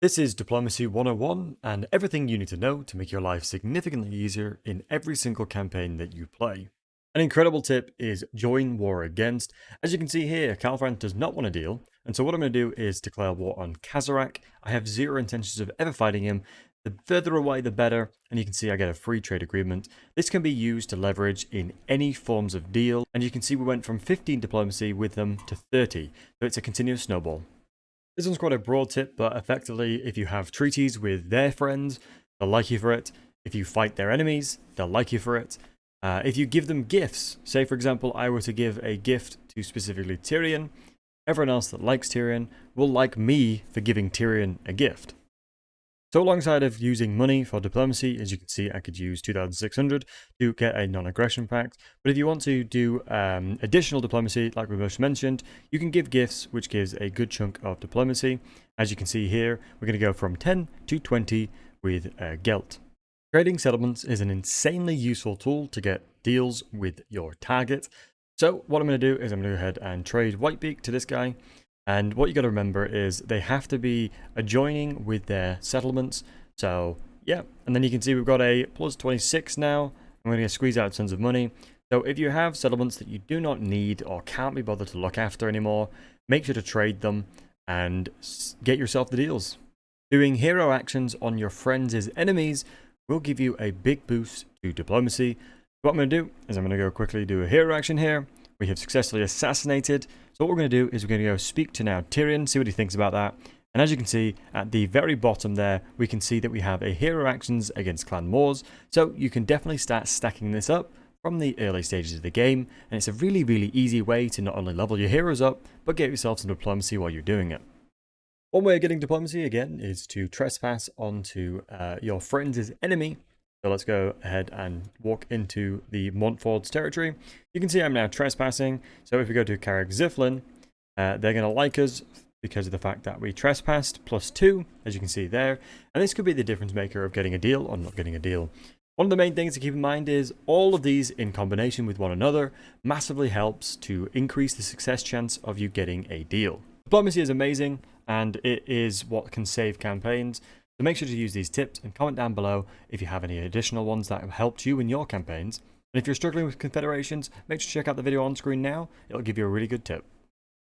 This is Diplomacy 101 and everything you need to know to make your life significantly easier in every single campaign that you play. An incredible tip is join war against. As you can see here, Calfran does not want to deal, and so what I'm going to do is declare war on Kazarak. I have zero intentions of ever fighting him. The further away the better, and you can see I get a free trade agreement. This can be used to leverage in any forms of deal, and you can see we went from 15 diplomacy with them to 30, so it's a continuous snowball. This one's quite a broad tip, but effectively, if you have treaties with their friends, they'll like you for it. If you fight their enemies, they'll like you for it. If you give them gifts, say for example, I were to give a gift to specifically Tyrion, everyone else that likes Tyrion will like me for giving Tyrion a gift. So alongside of using money for diplomacy, as you can see, I could use 2,600 to get a non-aggression pact. But if you want to do additional diplomacy, like we just mentioned, you can give gifts, which gives a good chunk of diplomacy. As you can see here, we're going to go from 10 to 20 with Gelt. Trading settlements is an insanely useful tool to get deals with your target. So what I'm going to do is I'm going to go ahead and trade Whitebeak to this guy. And what you got to remember is they have to be adjoining with their settlements. So yeah, and then you can see we've got a plus 26 now. I'm going to squeeze out tons of money. So if you have settlements that you do not need or can't be bothered to look after anymore, make sure to trade them and get yourself the deals. Doing hero actions on your friends' enemies will give you a big boost to diplomacy. What I'm going to do is I'm going to go quickly do a hero action here. We have successfully assassinated. So what we're going to do is we're going to go speak to now Tyrion, see what he thinks about that. And as you can see, at the very bottom there, we can see that we have a hero actions against Clan Moors. So you can definitely start stacking this up from the early stages of the game. And it's a really, really easy way to not only level your heroes up, but get yourself some diplomacy while you're doing it. One way of getting diplomacy, again, is to trespass onto your friend's enemy. So let's go ahead and walk into the Montford's territory. You can see I'm now trespassing. So if we go to Carrick Ziflin, they're going to like us because of the fact that we trespassed +2, as you can see there. And this could be the difference maker of getting a deal or not getting a deal. One of the main things to keep in mind is all of these in combination with one another massively helps to increase the success chance of you getting a deal. Diplomacy is amazing, and it is what can save campaigns. So make sure to use these tips and comment down below if you have any additional ones that have helped you in your campaigns. And if you're struggling with confederations, make sure to check out the video on screen now. It'll give you a really good tip.